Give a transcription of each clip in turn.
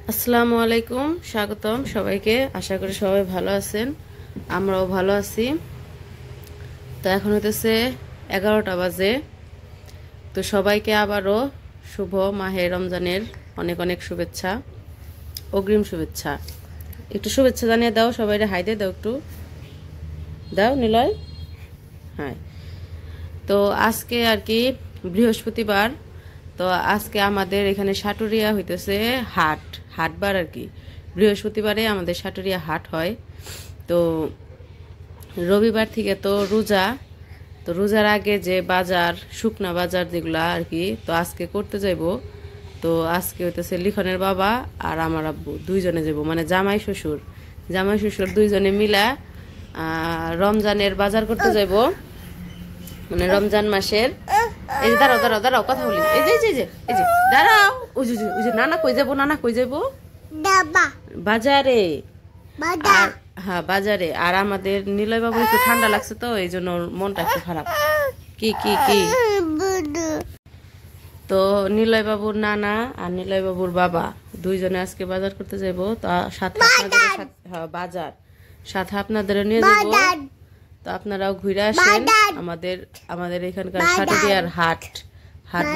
আসসালামু আলাইকুম, স্বাগতম সবাইকে। আশা করি সবাই ভালো আছেন, আমরাও ভালো আছি। তো এখন হইতেছে 11টা বাজে। তো সবাইকে আবারও শুভ মাহে রমজানের অনেক অনেক শুভেচ্ছা, অগ্রিম শুভেচ্ছা। একটু শুভেচ্ছা জানিয়ে দাও, সবাই হাই দিয়ে দাও, একটু দাও নিলয়। হ্যাঁ, তো আজকে আর কি বৃহস্পতিবার। তো আজকে আমাদের এখানে সাটুরিয়া হইতেছে হাটবার আর কি। বৃহস্পতিবারে আমাদের সাটুরিয়া হাট হয়। তো রবিবার থেকে তো রোজা, তো রোজার আগে যে বাজার, শুকনা বাজার যেগুলা আর কি, তো আজকে করতে যাইব। তো আজকে হইতেছে লিখনের বাবা আর আমার আব্বু দুইজনে যাব, মানে জামাই শ্বশুর দুইজনে মিলা রমজানের বাজার করতে যাইব, মানে রমজান মাসের। এই যে দাঁড়াও কথা বলি। এই যে দাঁড়াও, ওই যে নানা কই যাবো বাজারে। হ্যাঁ বাজারে। আর আমাদের নিলয় বাবু একটু ঠান্ডা লাগছে, তো এই জন্য মনটা একটু খারাপ। কি তো নিলয় বাবুর নানা আর নিলয় বাবুর বাবা দুইজনে আজকে বাজার করতে যাইবো। তো সাথে বাজার সাথে আপনাদের নিয়ে যাবো। তো আপনারাও ঘুরে আসেন আমাদের এখানকার সাটুরিয়ার হাট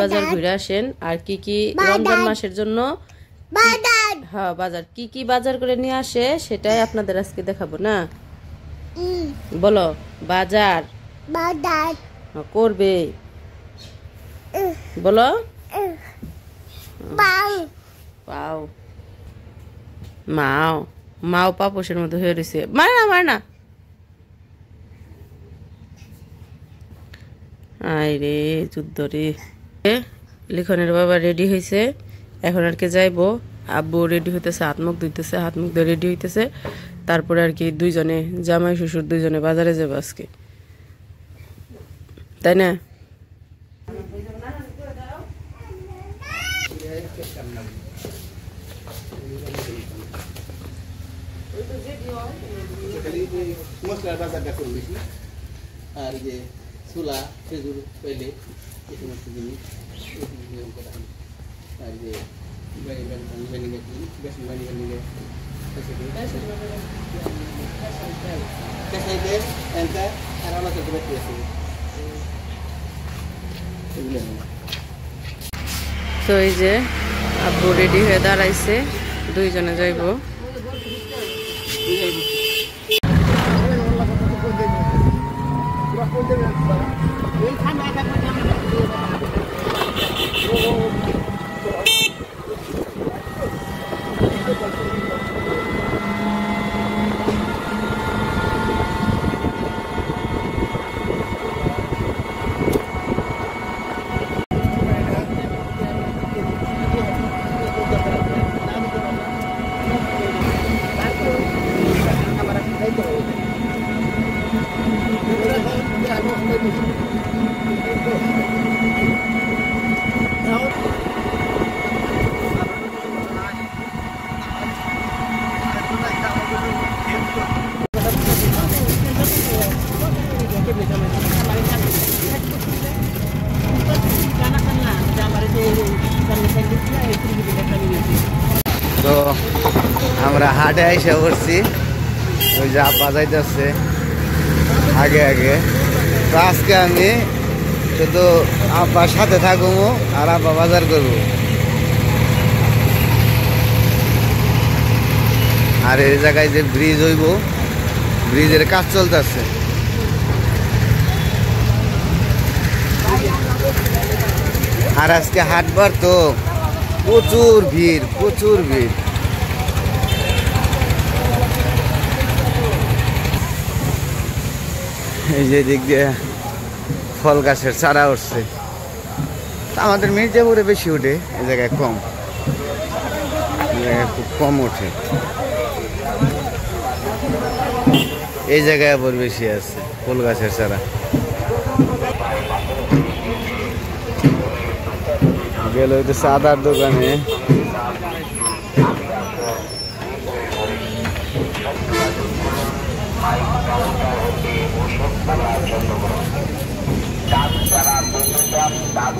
বাজার ঘুরে আসেন। আর কি রমজান মাসের জন্য হ্যাঁ বাজার কি বাজার করে নিয়ে আসে সেটাই আপনাদের আজকে দেখাবো না। বলো বাজার করবে, বলো মাও পাপোশের মধ্যে হয়ে রয়েছে। মার না আয় রে যুদ্ধ রে। লিখনের বাবা রেডি হয়েছে, এখন আর কি যাইবো। আব্বু রেডি হইতেছে, হাত মুখ দিয়ে রেডি হইতেছে। তারপরে আর কি দুইজনে জামাই শ্বশুর দুইজনে বাজারে যাবো আজকে, তাই না? মশলার বাজারটা করে বেশি, আর যে ছোলা খেজুর পেলে এই সমস্ত জিনিস আর যে তো এই যে আব্বু রেডি হয়ে দাঁড়াইছে, দুইজনে যাইব। তো আমরা হাটে এসে পড়ছি, ওই যে আব্বা যাইতেছে আগে। তো আজকে আমি শুধু আব্বার সাথে থাকবো আর আব্বা বাজার করবো। আর এই জায়গায় যে ব্রিজ হইব, ব্রিজের কাজ চলতেছে। আর আজকে হাটবার তো প্রচুর ভিড়। এই যে দিক দিয়ে ফল গাছের চারা উঠছে। আমাদের মির্জাপুরে বেশি ওঠে, এই জায়গায় কম, খুব কম ওঠে। এই জায়গায় আবার বেশি আছে ফুল গাছের চারা। গেল হইতেছে আদার দোকানে। আর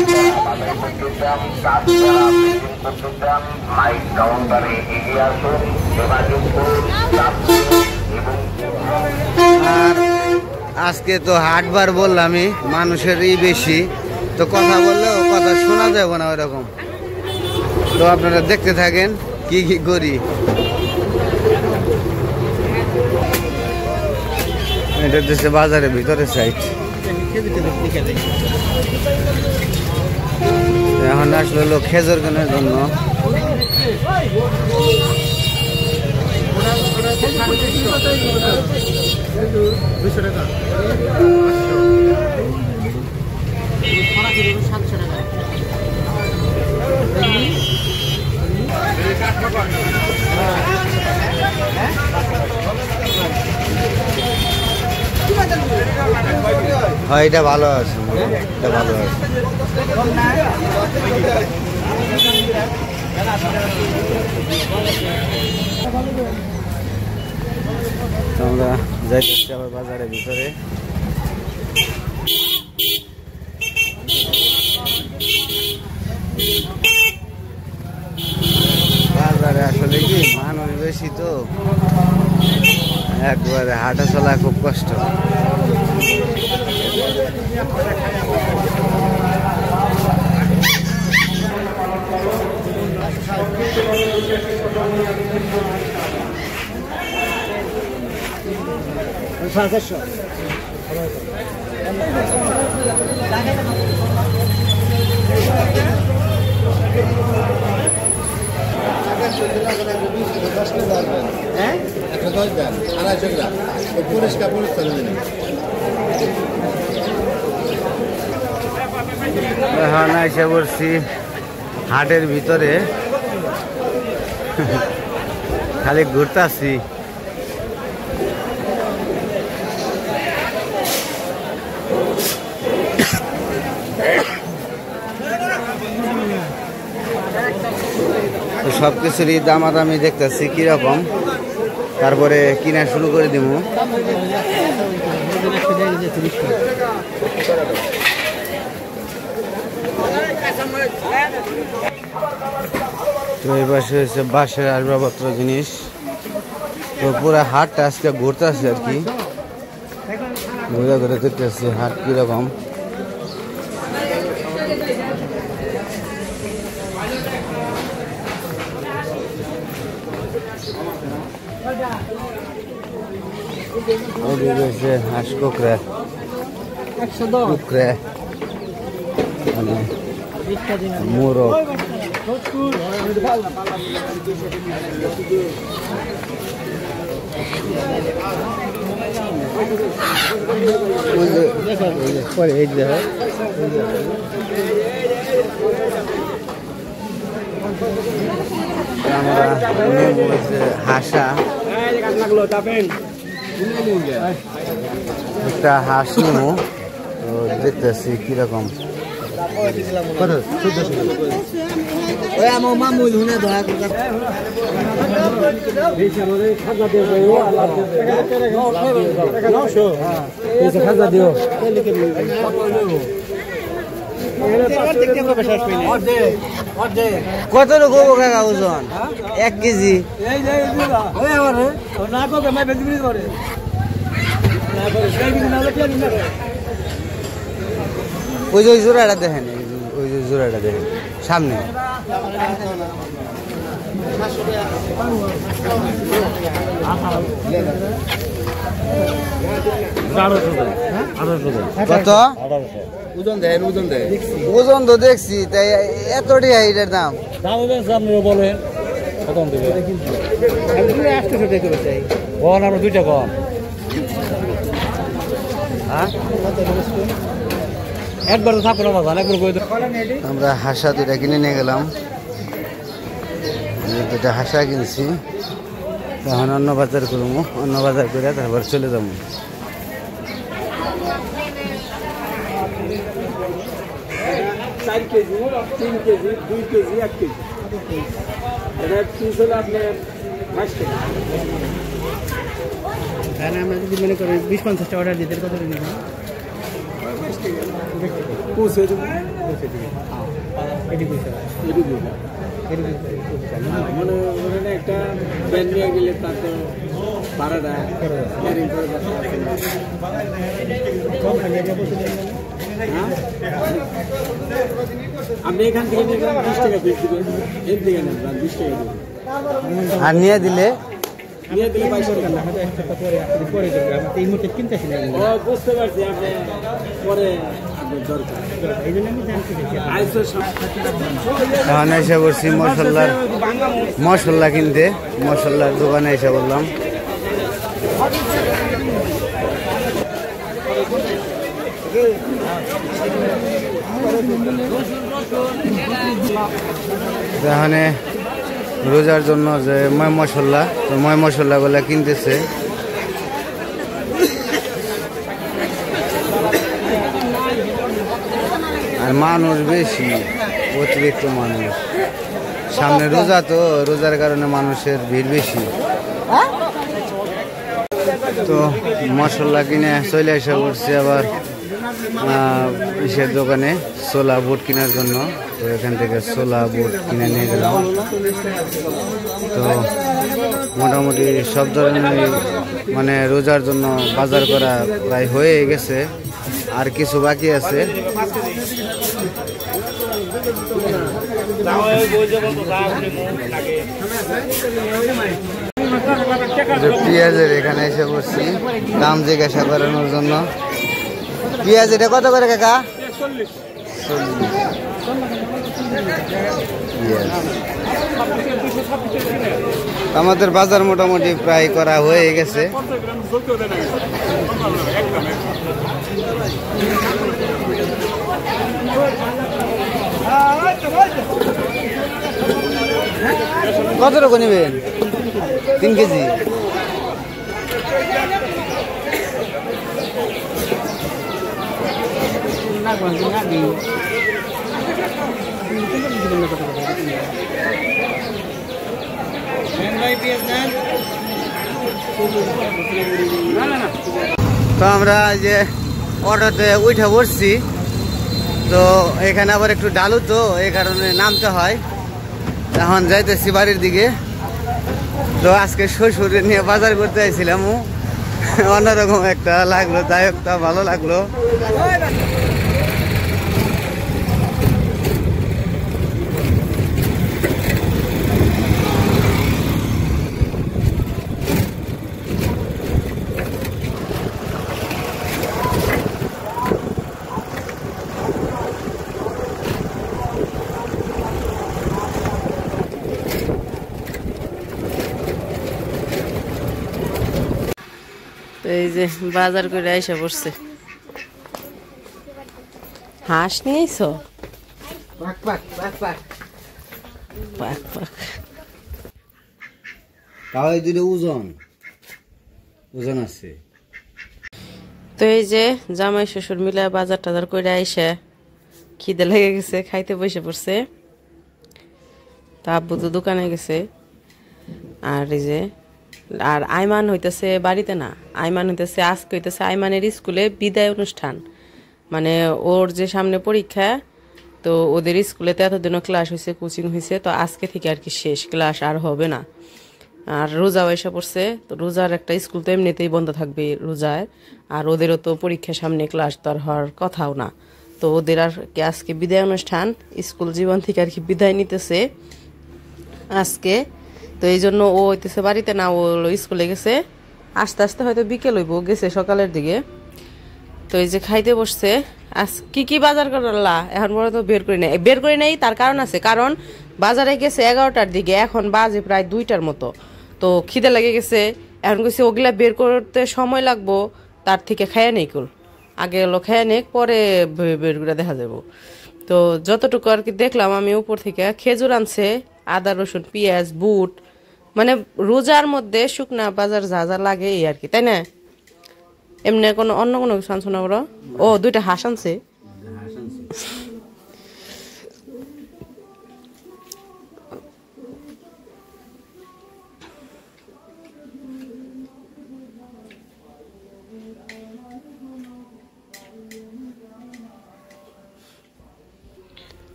আজকে তো হাটবার বললামই, মানুষেরই বেশি, তো কথা বললেও কথা শোনা যাবে না ওইরকম। তো আপনারা দেখতে থাকেন কি কি করি। এটা হচ্ছে বাজারের ভিতরে সাইড। এখন আসলে লোক খেজুর কেনার জন্য। হ্যাঁ, এটা ভালো আছে, এটা ভালো আছে। আমরা যাইতেছি আবার বাজারের ভিতরে। বাজারে আসলে কি মানুষ বেশি, তো একবারে হাঁটা চলা খুব কষ্ট। এখন এসে পড়ছি হাটের ভিতরে, খালি ঘুরতাছি। সবকিছুরই দামাদামি দেখতেছি কিরকম, তারপরে কিনা শুরু করে দিব। তো এই পাশে হচ্ছে বাঁশের আসবাবপত্র জিনিস। তো পুরো হাটটা আজকে ঘুরতে আসছে আর কি, ঘুরে ঘুরে দেখতেছি হাট কিরকম। হাঁস কুকরা কুকরা মানে মোরগ। হাঁসা একটা হাঁস নেবো, তো দেখতেছি কিরকম। কত রকম কাকা ওজন? 1 কেজি। ওই যে জোড়াটা দেখেন, ওই যে জোড়াটা দেখেন সামনে। কত ওজন দেন? ওজন তো দেখছি, তাই এত টাকা এটার দাম? বলেন আমরা 2টা কম। একবার তো থাকো না, আমরা হাঁসা 2টা কিনে নিয়ে গেলাম। 2টা হাঁসা কিনছি, তখন অন্য বাজার করবো, অন্য বাজার করে তারপর চলে যাবো। আমরা যদি মনে করি 20-50টা অর্ডার দিতে কত পৌঁছে দেবো মানে ওখানে একটা ব্যান নিয়ে গেলে তার তো ভাড়াটা ক্যারিং করে আপনি এখান থেকে নিয়ে 20 টাকা বেশ দিবেন এর দিকে নেন 20 টাকা দেবেন আর নিয়ে দিলে 22 টাকা না হয়তো একটা পরে আপনি পরে দেবেন আমি এই মুহূর্তে কিনতেছি না ও বুঝতে পারছি আপনি পরে আপনার দরকার এই জন্য আমি জানতে চাইছি এখন এসে বলছি মশলা কিনতে মশলার দোকানে এসে বললাম এখানে রোজার জন্য যে ময় মশলা গুলা কিনতেছে আর মানুষ বেশি অতিরিক্ত মানুষ সামনে রোজা তো রোজার কারণে মানুষের ভিড় বেশি তো মশলা কিনে চলে এসে পড়ছি আবার ইসের দোকানে ছোলা বুট কেনার জন্য তো এখান থেকে ছোলা বুট কিনে নিয়ে গেলাম তো মোটামুটি সব ধরনের মানে রোজার জন্য বাজার করা প্রায় হয়ে গেছে আর কিছু বাকি আছে পেঁয়াজের এখানে এসে পড়ছি দাম জিজ্ঞাসা করানোর জন্য পেঁয়াজ এটা কত করে কাকা 40 আমাদের বাজার মোটামুটি প্রায় করা হয়ে গেছে কত রকম নেবেন 3 কেজি তো আমরা যে অটোতে উঠে পড়ছি তো এখানে আবার একটু ডালু তো এই কারণে নামতে হয় এখন যাইতেছি বাড়ির দিকে তো আজকে শ্বশুরে নিয়ে বাজার করতে আইছিলাম অন্যরকম একটা লাগলো দায়কটা ভালো লাগলো এই যে বাজার করে আইসা পড়ছে হাঁস নিয়ে আইছো তাহলে দুটো ওজন আছে তো এই যে জামাই শ্বশুর মিলে বাজার টাজার করে আইসা খিদে লেগে গেছে খাইতে বসে পড়ছে তা আব্বু তো দোকানে গেছে আর এই যে আর আইমান হইতেছে বাড়িতে না আইমান হইতেছে আজকে হইতেছে আইমানের স্কুলে বিদায় অনুষ্ঠান মানে ওর যে সামনে পরীক্ষা তো ওদের স্কুলে তো এতদিনও ক্লাস হয়েছে কোচিং হয়েছে তো আজকে থেকে আর কি শেষ ক্লাস আর হবে না আর রোজা এসে পড়ছে তো রোজার একটা স্কুল তো এমনিতেই বন্ধ থাকবে রোজায় আর ওদেরও তো পরীক্ষার সামনে ক্লাস তো আর হওয়ার কথাও না তো ওদের আর কি আজকে বিদায় অনুষ্ঠান স্কুল জীবন থেকে আর কি বিদায় নিতেছে আজকে তো এই জন্য ও হইতেছে বাড়িতে না ও স্কুলে গেছে আস্তে আস্তে হয়তো বিকেল হইব গেছে সকালের দিকে তো এই যে খাইতে বসছে আজ কি বাজার করলা এখন বড় তো বের করে নেই তার কারণ আছে কারণ বাজারে গেছে 11টার দিকে এখন বাজে প্রায় 2টার মতো তো খিদে লেগে গেছে এখন কইছে ওগুলা বের করতে সময় লাগবো তার থেকে খাইয়া নেই কুল আগে এলো খাইয়া নেই পরে বের করে দেখা যাবো তো যতটুকু আর কি দেখলাম আমি উপর থেকে খেজুর আনছে আদা রসুন পেঁয়াজ বুট মানে রোজার মধ্যে শুকনা বাজার যা যা লাগে এই আর কি তাই না এমনি কোনো অন্য কোনো কিছু আনছো না ওরা ও 2টা হাঁস আনছে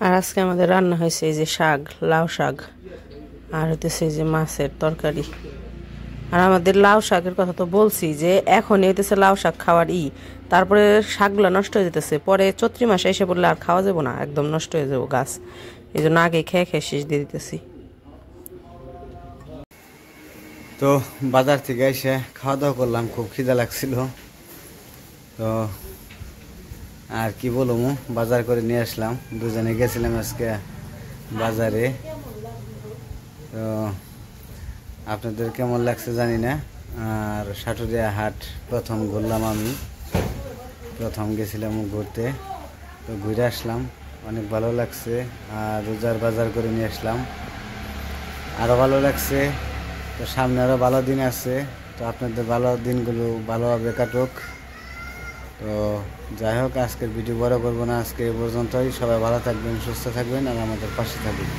আর আজকে আমাদের রান্না হয়েছে এই যে শাক, লাউ শাক, আর হইতেছে এই যে মাছের তরকারি। আর আমাদের লাউ শাকের কথা তো বলছি যে এখনই হইতেছে লাউ শাক খাওয়ার তারপরে শাকগুলো নষ্ট হয়ে যেতেছে, পরে চৈত্র মাসে এসে পড়লে আর খাওয়া যাবো না, একদম নষ্ট হয়ে যাবো গাছ। এই জন্য আগে খেয়ে খেয়ে শেষ দিয়ে দিতেছি। তো বাজার থেকে এসে খাওয়া দাওয়া করলাম, খুব খিদা লাগছিল। তো আর কি বলবো, বাজার করে নিয়ে আসলাম, দুজনে গেছিলাম আজকে বাজারে। তো আপনাদের কেমন লাগছে জানি না। আর সাটুরিয়া হাট প্রথম ঘুরলাম, আমি প্রথম গেছিলাম ঘুরতে। তো ঘুরে আসলাম, অনেক ভালো লাগছে। আর রোজার বাজার করে নিয়ে আসলাম, আরও ভালো লাগছে। তো সামনে আরও ভালো দিন আছে, তো আপনাদের ভালো দিনগুলো ভালোভাবে কাটুক। তো যাই হোক, আজকের ভিডিও বড় করবো না, আজকে এ পর্যন্তই। সবাই ভালো থাকবেন, সুস্থ থাকবেন, আর আমাদের পাশে থাকবেন।